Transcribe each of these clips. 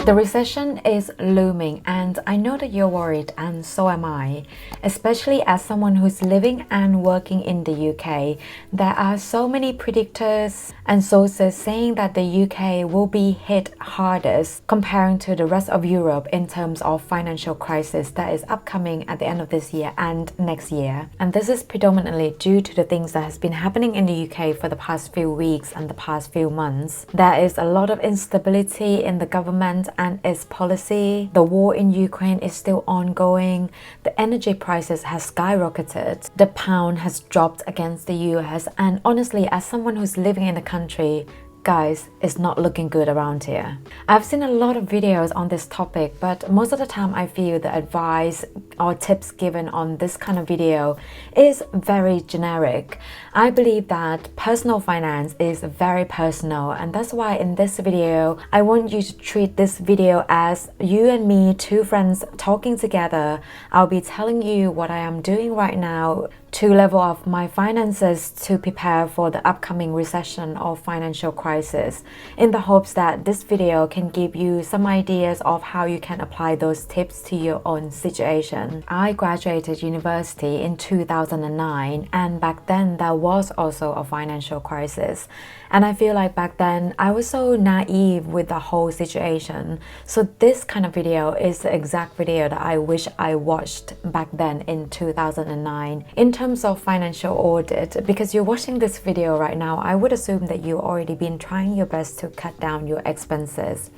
The recession is looming, and I know that you're worried, and so am I. Especially as someone who's living and working in the UK, there are so many predictors and sources saying that the UK will be hit hardest comparing to the rest of Europe in terms of financial crisis that is upcoming at the end of this year and next year. And this is predominantly due to the things that has been happening in the UK for the past few weeks and the past few months. There is a lot of instability in the government and its policy. The war in Ukraine is still ongoing. The energy prices has skyrocketed. The pound has dropped against the US, and honestly, as someone who's living in the country, guys, it's not looking good around here. I've seen a lot of videos on this topic, but most of the time I feel the advice or tips given on this kind of video is very generic. I believe that personal finance is very personal, and that's why in this video, I want you to treat this video as you and me, two friends talking together. I'll be telling you what I am doing right now to level up my finances to prepare for the upcoming recession or financial crisis, in the hopes that this video can give you some ideas of how you can apply those tips to your own situation. I graduated university in 2009, and back then there was also a financial crisis. And I feel like back then I was so naive with the whole situation. So this kind of video is the exact video that I wish I watched back then in 2009. In terms of financial audit, because you're watching this video right now, I would assume that you've already been trying your best to cut down your expenses.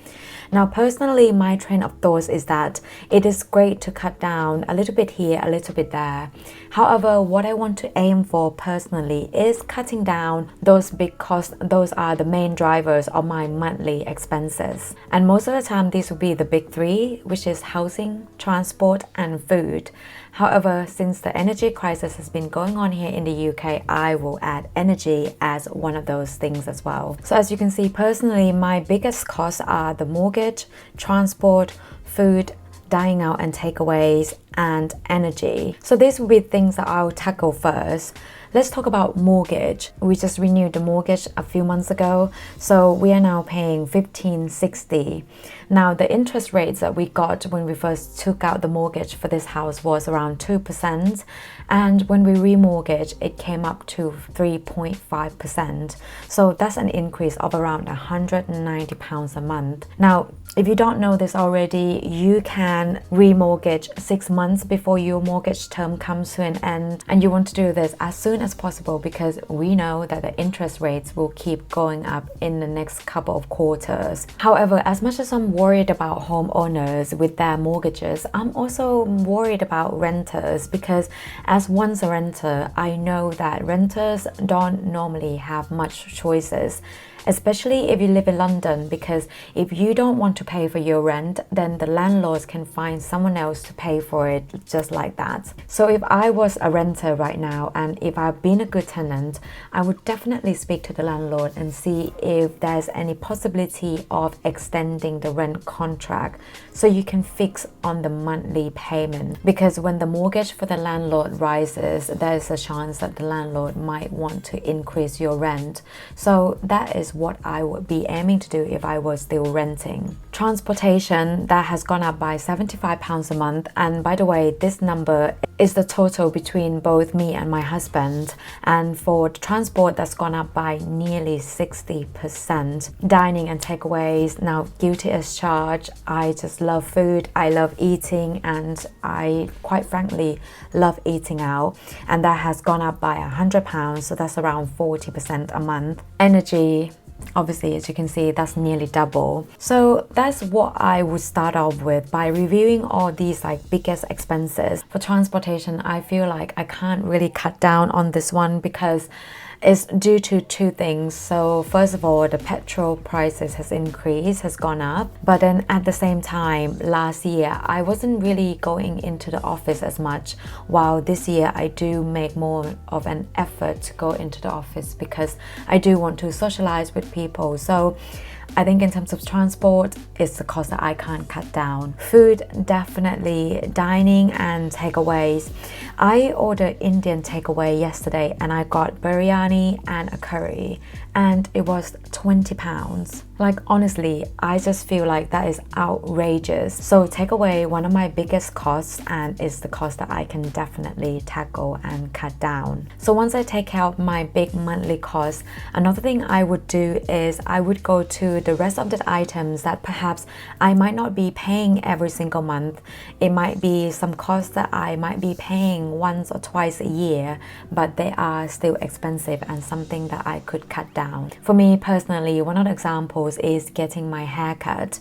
Now, personally, my train of thoughts is that it is great to cut down a little bit here, a little bit there. However, what I want to aim for personally is cutting down those big costs. Those are the main drivers of my monthly expenses. And most of the time, these will be the big three, which is housing, transport, and food. However, since the energy crisis has been going on here in the UK, I will add energy as one of those things as well. So as you can see, personally, my biggest costs are the mortgage, transport, food, dining out and takeaways, and energy. So these will be things that I'll tackle first. Let's talk about mortgage. We just renewed the mortgage a few months ago, so we are now paying $1,560. Now, the interest rates that we got when we first took out the mortgage for this house was around 2%, and when we remortgaged, it came up to 3.5%. So that's an increase of around £190 a month. Now, if you don't know this already, you can remortgage 6 months before your mortgage term comes to an end, and you want to do this as soon as possible because we know that the interest rates will keep going up in the next couple of quarters. However, as much as I'm worried about homeowners with their mortgages, I'm also worried about renters, because as once a renter, I know that renters don't normally have much choices, especially if you live in London, because if you don't want to pay for your rent, then the landlords can find someone else to pay for it just like that. So if I was a renter right now, and if I've been a good tenant, I would definitely speak to the landlord and see if there's any possibility of extending the rent contract so you can fix on the monthly payment. Because when the mortgage for the landlord rises, there's a chance that the landlord might want to increase your rent. So that is what I would be aiming to do if I was still renting. Transportation, that has gone up by £75 a month, and by the way, this number is the total between both me and my husband, and for the transport, that's gone up by nearly 60%. Dining and takeaways, now guilty as charged. I just love food, I love eating, and I quite frankly love eating out, and that has gone up by £100, so that's around 40% a month. Energy, obviously, as you can see, that's nearly double. So that's what I would start off with, by reviewing all these biggest expenses. For transportation, I feel like I can't really cut down on this one because it's due to two things. So first of all, the petrol prices has gone up, but then at the same time, last year I wasn't really going into the office as much, while this year I do make more of an effort to go into the office because I do want to socialize with people. So I think in terms of transport, it's the cost that I can't cut down. Food, definitely dining and takeaways. I ordered Indian takeaway yesterday and I got biryani and a curry and it was £20. Like honestly, I just feel like that is outrageous. So takeaway, one of my biggest costs, and is the cost that I can definitely tackle and cut down. So once I take out my big monthly costs, another thing I would do is I would go to the rest of the items that perhaps I might not be paying every single month. It might be some costs that I might be paying once or twice a year, but they are still expensive and something that I could cut down. For me personally, one of the examples is getting my hair cut.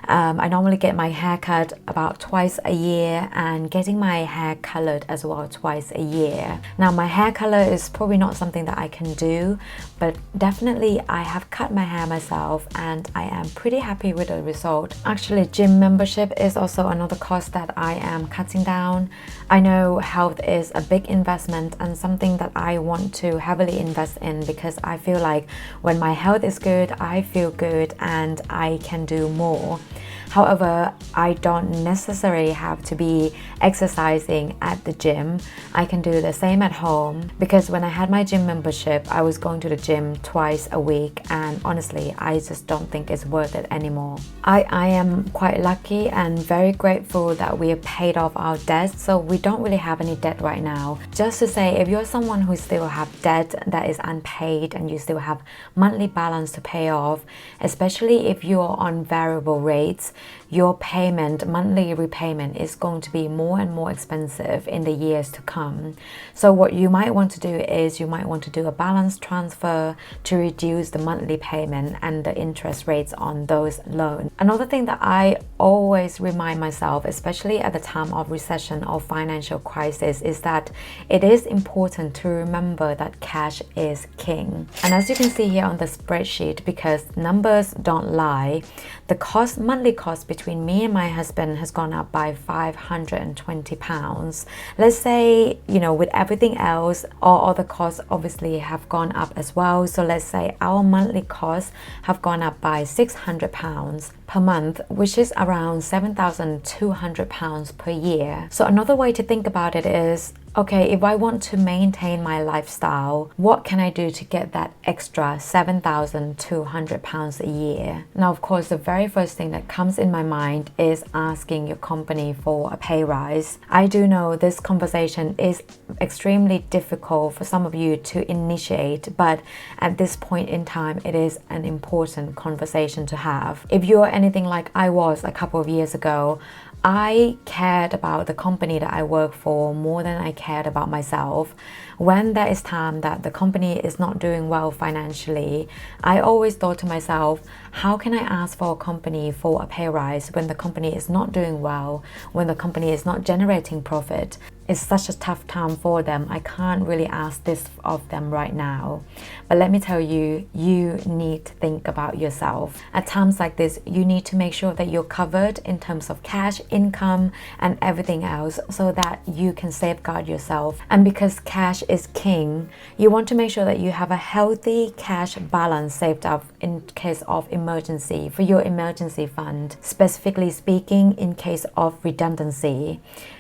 I normally get my hair cut about twice a year and getting my hair colored as well twice a year. Now my hair color is probably not something that I can do, but definitely I have cut my hair myself and I am pretty happy with the result. Actually, gym membership is also another cost that I am cutting down. I know health is a big investment and something that I want to heavily invest in because I feel like when my health is good, I feel good and I can do more. However, I don't necessarily have to be exercising at the gym. I can do the same at home because when I had my gym membership, I was going to the gym twice a week and honestly, I just don't think it's worth it anymore. I am quite lucky and very grateful that we have paid off our debts, so we don't really have any debt right now. Just to say, if you're someone who still have debt that is unpaid and you still have monthly balance to pay off, especially if you're on variable rates, your payment, monthly repayment is going to be more and more expensive in the years to come. So what you might want to do is you might want to do a balance transfer to reduce the monthly payment and the interest rates on those loans. Another thing that I always remind myself, especially at the time of recession or financial crisis, is that it is important to remember that cash is king. And as you can see here on the spreadsheet, because numbers don't lie, the monthly cost between me and my husband has gone up by £520. Let's say, with everything else, all other costs obviously have gone up as well. So let's say our monthly costs have gone up by £600 per month, which is around £7,200 per year. So another way to think about it is, okay, if I want to maintain my lifestyle, what can I do to get that extra £7,200 a year? Now, of course, the very first thing that comes in my mind is asking your company for a pay rise. I do know this conversation is extremely difficult for some of you to initiate, but at this point in time, it is an important conversation to have. If you're anything like I was a couple of years ago, I cared about the company that I work for more than I cared about myself. When there is time that the company is not doing well financially, I always thought to myself, how can I ask for a company for a pay rise when the company is not doing well, when the company is not generating profit? It's such a tough time for them. I can't really ask this of them right now. But let me tell you, you need to think about yourself. At times like this, you need to make sure that you're covered in terms of cash, income, and everything else so that you can safeguard yourself. And because cash is king, you want to make sure that you have a healthy cash balance saved up in case of emergency, for your emergency fund, specifically speaking, in case of redundancy.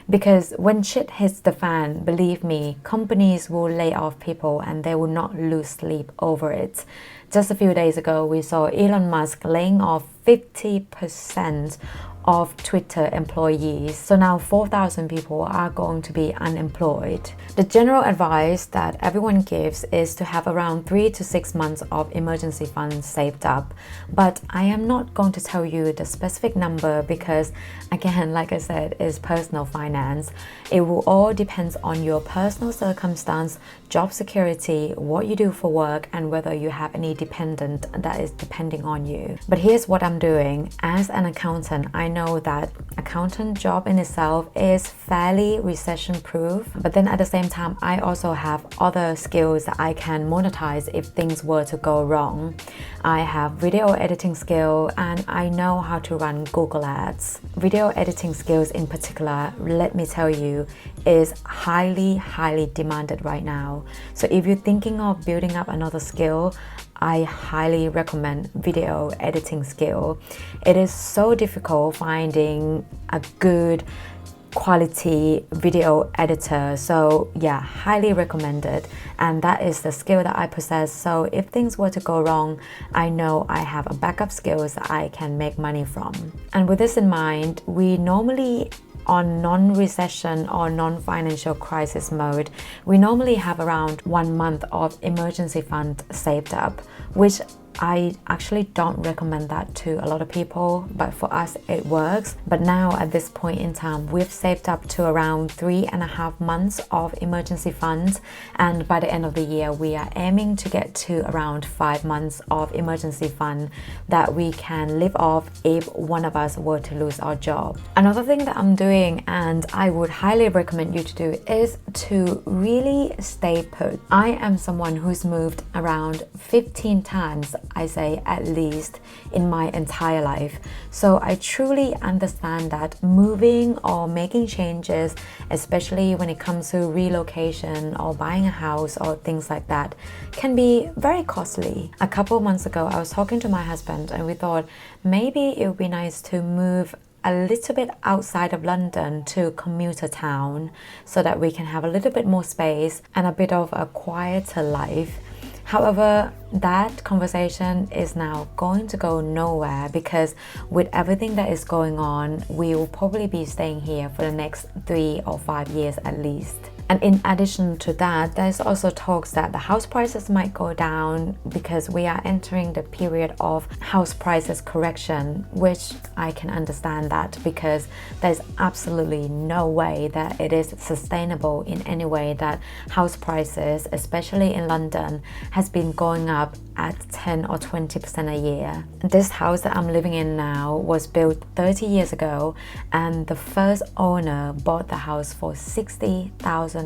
Because when shit hits the fan, believe me, companies will lay off people and they will not lose sleep over it. Just a few days ago, we saw Elon Musk laying off 50% of Twitter employees. So now 4,000 people are going to be unemployed. The general advice that everyone gives is to have around 3 to 6 months of emergency funds saved up. But I am not going to tell you the specific number because, again, like I said, it's personal finance. It will all depend on your personal circumstance, job security, what you do for work, and whether you have any dependent that is depending on you. But here's what I'm doing. As an accountant, I know that accountant job in itself is fairly recession proof, but then at the same time I also have other skills that I can monetize if things were to go wrong. I have video editing skill and I know how to run Google Ads. Video editing skills in particular, let me tell you, is highly demanded right now. So if you're thinking of building up another skill, I highly recommend video editing skill. It is so difficult finding a good quality video editor, so yeah, highly recommended. And that is the skill that I possess, so if things were to go wrong, I know I have a backup skills that I can make money from. And with this in mind, we normally on non-recession or non-financial crisis mode, we normally have around 1 month of emergency fund saved up, which I actually don't recommend that to a lot of people, but for us it works. But now at this point in time, we've saved up to around 3.5 months of emergency funds, and by the end of the year we are aiming to get to around 5 months of emergency fund that we can live off if one of us were to lose our job. Another thing that I'm doing, and I would highly recommend you to do, is to really stay put. I am someone who's moved around 15 times, I say at least, in my entire life. So I truly understand that moving or making changes, especially when it comes to relocation or buying a house or things like that, can be very costly. A couple of months ago, I was talking to my husband and we thought maybe it would be nice to move a little bit outside of London to commuter town so that we can have a little bit more space and a bit of a quieter life. However, that conversation is now going to go nowhere because with everything that is going on, we will probably be staying here for the next 3 or 5 years at least. And in addition to that, there's also talks that the house prices might go down because we are entering the period of house prices correction, which I can understand that because there's absolutely no way that it is sustainable in any way that house prices, especially in London, has been going up at 10 or 20% a year. This house that I'm living in now was built 30 years ago, and the first owner bought the house for £60,000,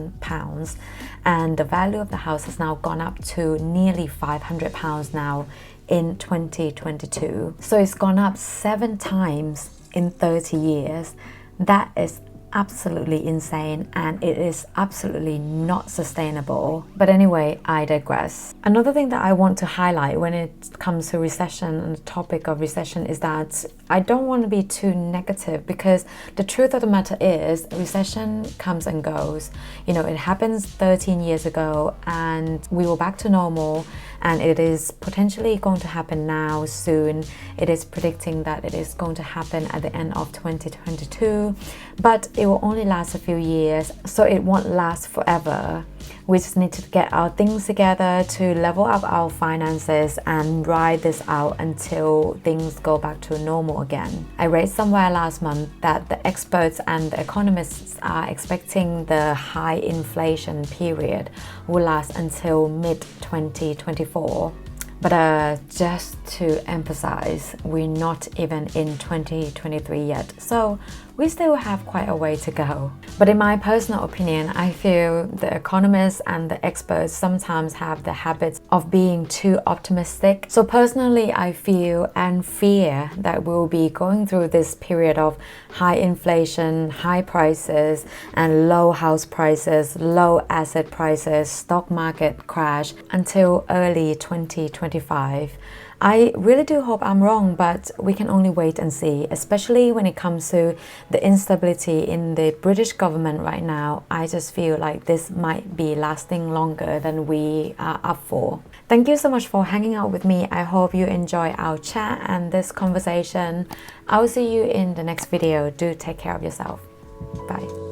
and the value of the house has now gone up to nearly £500 now in 2022. So it's gone up 7 times in 30 years. That is absolutely insane, and it is absolutely not sustainable. But anyway, I digress. Another thing that I want to highlight when it comes to recession and the topic of recession is that I don't want to be too negative, because the truth of the matter is recession comes and goes. You know, it happens 13 years ago and we were back to normal, and it is potentially going to happen now soon. It is predicting that it is going to happen at the end of 2022, but it will only last a few years, so it won't last forever. We just need to get our things together to level up our finances and ride this out until things go back to normal again. I read somewhere last month that the experts and the economists are expecting the high inflation period will last until mid-2024. But just to emphasize, we're not even in 2023 yet, so we still have quite a way to go. But in my personal opinion, I feel the economists and the experts sometimes have the habit of being too optimistic. So personally, I feel and fear that we'll be going through this period of high inflation, high prices, and low house prices, low asset prices, stock market crash until early 2025. I really do hope I'm wrong, but we can only wait and see, especially when it comes to the instability in the British government right now. I just feel like this might be lasting longer than we are up for. Thank you so much for hanging out with me. I hope you enjoy our chat and this conversation. I will see you in the next video. Do take care of yourself. Bye.